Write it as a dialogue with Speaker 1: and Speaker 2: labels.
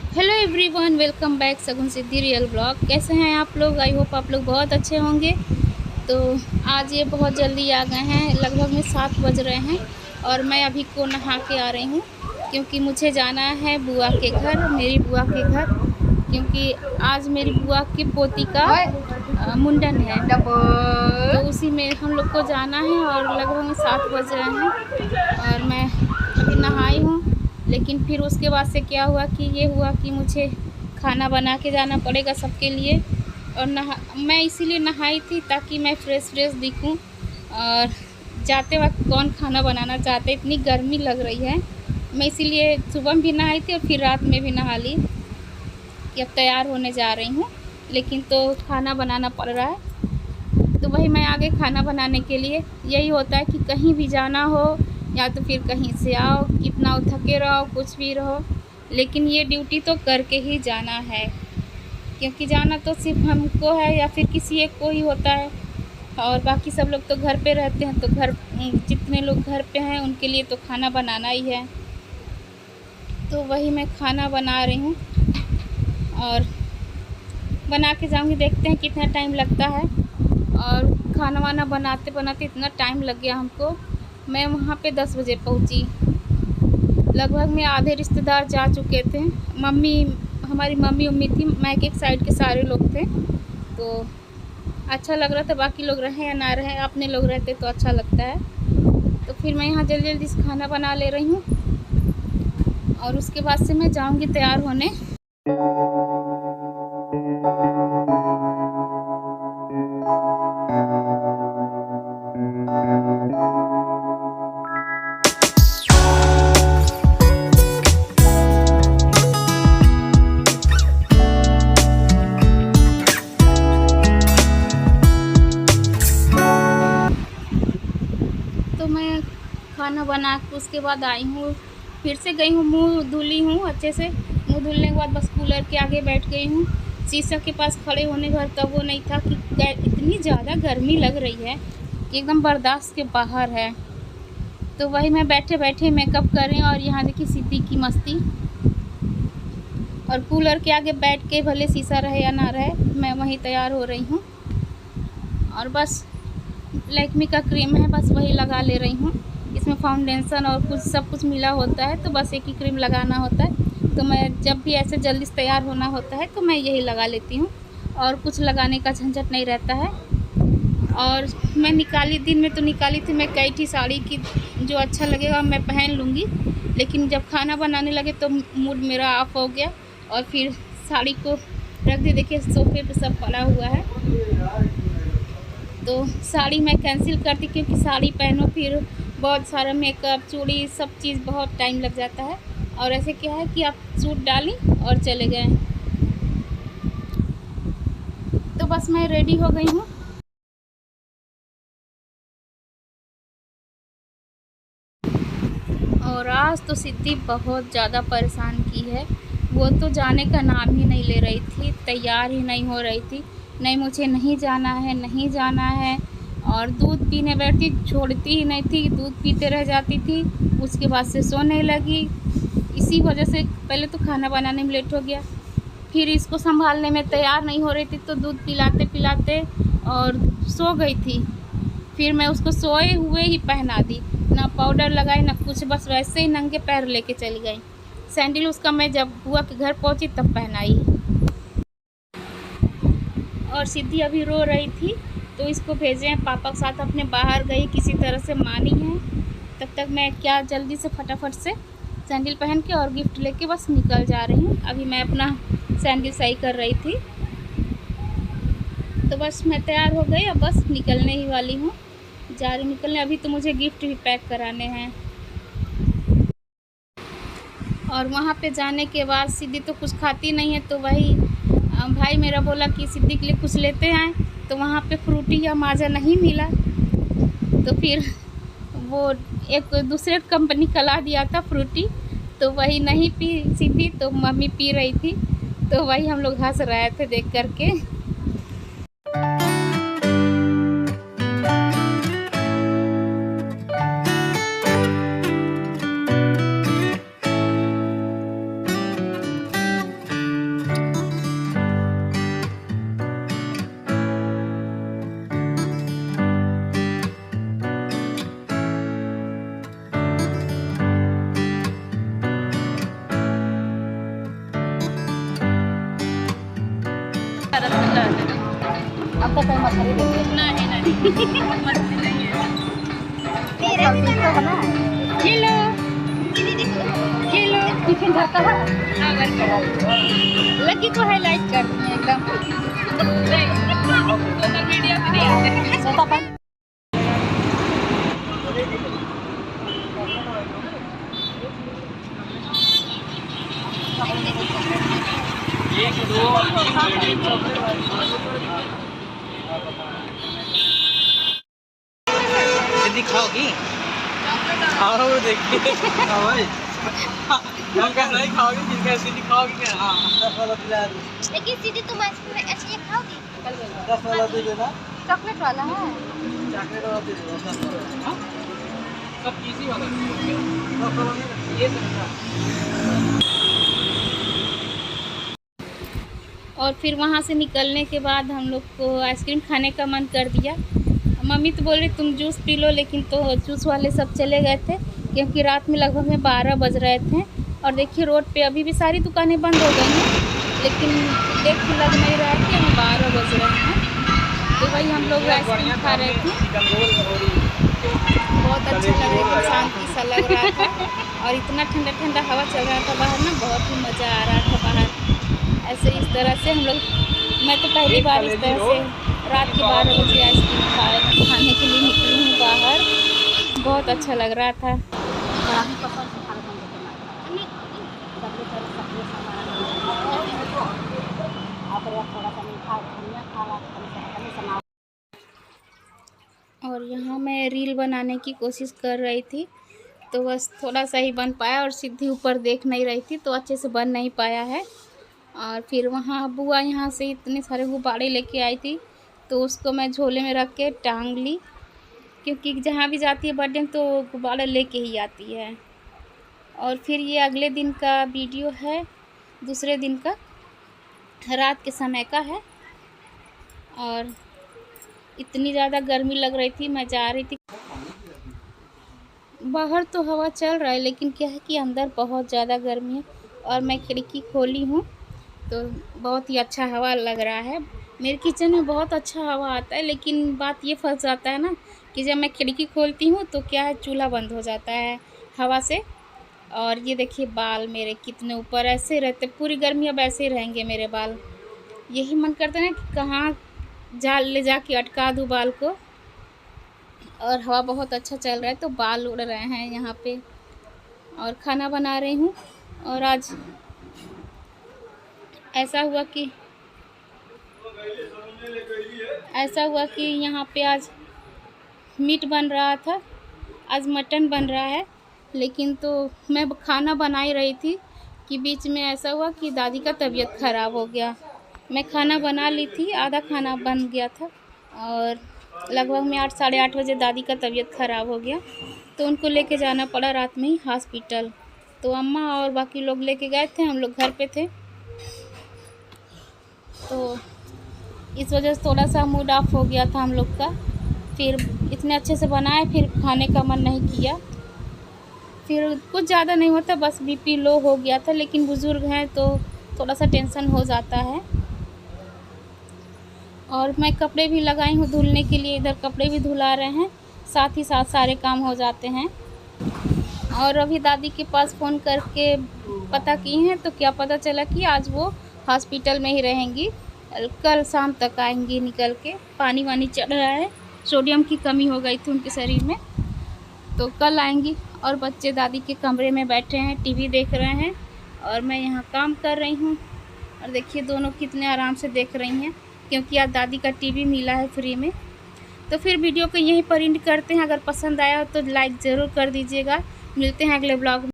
Speaker 1: Hello everyone, welcome back सगुन सिद्धि real blog. कैसे हैं आप लोग? आई होप आप लोग बहुत अच्छे होंगे। तो आज ये बहुत जल्दी आ गए हैं, लगभग में 7 बज रहे हैं और मैं अभी को नहा के आ रही हूँ क्योंकि मुझे जाना है बुआ के घर, मेरी बुआ के घर, क्योंकि आज मेरी बुआ की पोती का मुंडन है। तो उसी में हम लोग को जाना है और लगभग में 7 बज रहे हैं और मैं अभी नहाई हूँ। लेकिन फिर उसके बाद से क्या हुआ कि ये हुआ कि मुझे खाना बना के जाना पड़ेगा सबके लिए। और मैं इसीलिए नहाई थी ताकि मैं फ्रेश दिखूं। और जाते वक्त कौन खाना बनाना चाहते, इतनी गर्मी लग रही है। मैं इसीलिए सुबह भी नहाई थी और फिर रात में भी नहा ली कि अब तैयार होने जा रही हूँ, लेकिन तो खाना बनाना पड़ रहा है। तो वही मैं आगे खाना बनाने के लिए, यही होता है कि कहीं भी जाना हो या तो फिर कहीं से आओ, कितना थके रहो कुछ भी रहो, लेकिन ये ड्यूटी तो करके ही जाना है, क्योंकि जाना तो सिर्फ हमको है या फिर किसी एक को ही होता है। और बाकी सब लोग तो घर पे रहते हैं, तो जितने लोग घर पे हैं उनके लिए तो खाना बनाना ही है। तो वही मैं खाना बना रही हूँ और बना के जाऊँगी, देखते हैं कितना टाइम लगता है। और खाना वाना बनाते बनाते इतना टाइम लग गया हमको। मैं वहाँ पे 10 बजे पहुँची। लगभग में आधे रिश्तेदार जा चुके थे। हमारी मम्मी उम्मी थी, मैके एक साइड के सारे लोग थे। तो अच्छा लग रहा था, बाकी लोग रहे या ना रहे, अपने लोग रहते तो अच्छा लगता है। तो फिर मैं यहाँ जल्दी जल्दी से खाना बना ले रही हूँ और उसके बाद से मैं जाऊँगी तैयार होने। तो मैं खाना बना के उसके बाद आई हूँ, फिर से गई हूँ, मुँह धुली हूँ अच्छे से। मुँह धुलने के बाद बस कूलर के आगे बैठ गई हूँ। शीशा के पास खड़े होने भर तब वो नहीं था कि इतनी ज़्यादा गर्मी लग रही है कि एकदम बर्दाश्त के बाहर है। तो वही मैं बैठे बैठे मेकअप कर रही हूँ और यहाँ देखिए सिद्धि की मस्ती। और कूलर के आगे बैठ के भले शीशा रहे या ना रहे, मैं वहीं तैयार हो रही हूँ। और बस लैक्मे का क्रीम है, बस वही लगा ले रही हूँ। इसमें फाउंडेशन और कुछ सब कुछ मिला होता है, तो बस एक ही क्रीम लगाना होता है। तो मैं जब भी ऐसे जल्दी से तैयार होना होता है तो मैं यही लगा लेती हूँ और कुछ लगाने का झंझट नहीं रहता है। और मैं निकाली, दिन में तो निकाली थी मैं कई थी साड़ी की, जो अच्छा लगेगा मैं पहन लूँगी। लेकिन जब खाना बनाने लगे तो मूड मेरा ऑफ हो गया और फिर साड़ी को रख दी। देखिए सोफे पे सब पड़ा हुआ है, तो साड़ी मैं कैंसिल करती, क्योंकि साड़ी पहनो फिर बहुत सारा मेकअप चूड़ी सब चीज़ बहुत टाइम लग जाता है। और ऐसे क्या है कि आप सूट डाली और चले गए। तो बस मैं रेडी हो गई हूँ। और आज तो सिद्धि बहुत ज़्यादा परेशान की है। वो तो जाने का नाम ही नहीं ले रही थी, तैयार ही नहीं हो रही थी, नहीं मुझे नहीं जाना है नहीं जाना है। और दूध पीने बैठती, छोड़ती ही नहीं थी, दूध पीते रह जाती थी। उसके बाद से सोने लगी। इसी वजह से पहले तो खाना बनाने में लेट हो गया, फिर इसको संभालने में तैयार नहीं हो रही थी, तो दूध पिलाते पिलाते और सो गई थी। फिर मैं उसको सोए हुए ही पहना दी, ना पाउडर लगाई ना कुछ, बस वैसे ही नंगे पैर लेके चली गई। सैंडल उसका मैं जब बुआ के घर पहुंची तब पहनाई। और सिद्धि अभी रो रही थी, तो इसको भेजे हैं पापा के साथ, अपने बाहर गई किसी तरह से मानी है। तब तक मैं क्या जल्दी से फटाफट से सैंडल पहन के और गिफ्ट लेके बस निकल जा रही हूँ। अभी मैं अपना सैंडल सही कर रही थी, तो बस मैं तैयार हो गई, अब बस निकलने ही वाली हूँ, जा रही निकलने। अभी तो मुझे गिफ्ट भी पैक कराने हैं। और वहाँ पे जाने के बाद सिद्धि तो कुछ खाती नहीं है, तो वही भाई मेरा बोला कि सिद्धि के लिए कुछ लेते आएँ। तो वहाँ पे फ्रूटी या माजा नहीं मिला, तो फिर वो एक दूसरे कंपनी का ला दिया था फ्रूटी, तो वही नहीं पी सिद्धि, तो मम्मी पी रही थी, तो वही हम लोग हंस रहे थे देख करके।
Speaker 2: अब तो कोई मछली देती है।
Speaker 1: नहीं मछली नहीं है।
Speaker 2: तो बना
Speaker 1: हेलो हेलो
Speaker 2: टिफिन घर का है।
Speaker 1: हाँ घर का लकी को हाईलाइट कर दिए एकदम। सोशल मीडिया पे नहीं आते।
Speaker 2: सोता पर
Speaker 3: खाओगी? खाओ देखिए। हाँ भाई हम कैसे नहीं खाओगे, जिनका सीधी खाओगी क्या? हाँ 10 वाला दिला दो।
Speaker 2: लेकिन सीधी तुम आइसक्रीम ऐसे ही खाओगी?
Speaker 3: 10 वाला दे देना।
Speaker 2: चॉकलेट वाला है।
Speaker 3: चॉकलेट वाला दे दो 10 वाला। सब इजी वाला ये सब।
Speaker 1: और फिर वहाँ से निकलने के बाद हम लोग को आइसक्रीम खाने का मन कर दिया। मम्मी तो बोल रही तुम जूस पी लो, लेकिन तो जूस वाले सब चले गए थे क्योंकि रात में लगभग में 12 बज रहे थे। और देखिए रोड पे अभी भी सारी दुकानें बंद हो गई हैं, लेकिन देख के लग नहीं रहा है कि हमें 12 बज रहे हैं। तो वही हम लोग आइसक्रीम खा रहे थे, बहुत अच्छा लग रहा था, शांति सा लग रहा था। और इतना ठंडा ठंडा हवा चल रहा था बाहर ना, बहुत ही मज़ा आ रहा था बाहर। ऐसे इस तरह से हम लोग, मैं तो पहली बार इस तरह से रात के 12 बजे आइसक्रीम खाने के लिए निकली हूँ बाहर। बहुत अच्छा लग रहा था। और यहाँ मैं रील बनाने की कोशिश कर रही थी, तो बस थोड़ा सा ही बन पाया और सीधी ऊपर देख नहीं रही थी, तो अच्छे से बन नहीं पाया है। और फिर वहाँ बुआ यहाँ से इतने सारे गुब्बारे लेके आई थी, तो उसको मैं झोले में रख के टांग ली, क्योंकि जहाँ भी जाती है बर्थडे में तो गुब्बारा लेके ही आती है। और फिर ये अगले दिन का वीडियो है, दूसरे दिन का, रात के समय का है। और इतनी ज़्यादा गर्मी लग रही थी, मैं जा रही थी बाहर तो हवा चल रहा है, लेकिन क्या है कि अंदर बहुत ज़्यादा गर्मी है। और मैं खिड़की खोली हूँ तो बहुत ही अच्छा हवा लग रहा है। मेरे किचन में बहुत अच्छा हवा आता है, लेकिन बात ये फंस जाता है ना कि जब मैं खिड़की खोलती हूँ तो क्या है, चूल्हा बंद हो जाता है हवा से। और ये देखिए बाल मेरे कितने ऊपर ऐसे रहते, पूरी गर्मी अब ऐसे ही रहेंगे मेरे बाल। यही मन करता है ना कि कहाँ ले जा के अटका दूँ बाल को। और हवा बहुत अच्छा चल रहा है तो बाल उड़ रहे हैं यहाँ पे। और खाना बना रही हूँ। और आज ऐसा हुआ कि यहाँ पे आज मीट बन रहा था, आज मटन बन रहा है। लेकिन तो मैं खाना बना ही रही थी कि बीच में ऐसा हुआ कि दादी का तबीयत ख़राब हो गया। मैं खाना बना ली थी, आधा खाना बन गया था, और लगभग में 8 साढ़े 8 बजे दादी का तबीयत ख़राब हो गया, तो उनको लेके जाना पड़ा रात में ही हॉस्पिटल। तो अम्मा और बाकी लोग लेके गए थे, हम लोग घर पे थे, तो इस वजह से थोड़ा सा मूड ऑफ हो गया था हम लोग का। फिर इतने अच्छे से बनाए, फिर खाने का मन नहीं किया। फिर कुछ ज़्यादा नहीं होता, बस बीपी लो हो गया था, लेकिन बुज़ुर्ग हैं तो थोड़ा सा टेंशन हो जाता है। और मैं कपड़े भी लगाई हूँ धुलने के लिए, इधर कपड़े भी धुला रहे हैं, साथ ही साथ सारे काम हो जाते हैं। और अभी दादी के पास फ़ोन करके पता की हैं, तो क्या पता चला कि आज वो हॉस्पिटल में ही रहेंगी, कल शाम तक आएंगी निकल के। पानी वानी चढ़ रहा है, सोडियम की कमी हो गई थी उनके शरीर में, तो कल आएंगी। और बच्चे दादी के कमरे में बैठे हैं, टीवी देख रहे हैं, और मैं यहाँ काम कर रही हूँ। और देखिए दोनों कितने आराम से देख रही हैं, क्योंकि आज दादी का टीवी मिला है फ्री में। तो फिर वीडियो को यहीं पर एंड करते हैं। अगर पसंद आया तो लाइक ज़रूर कर दीजिएगा। मिलते हैं अगले ब्लॉग में।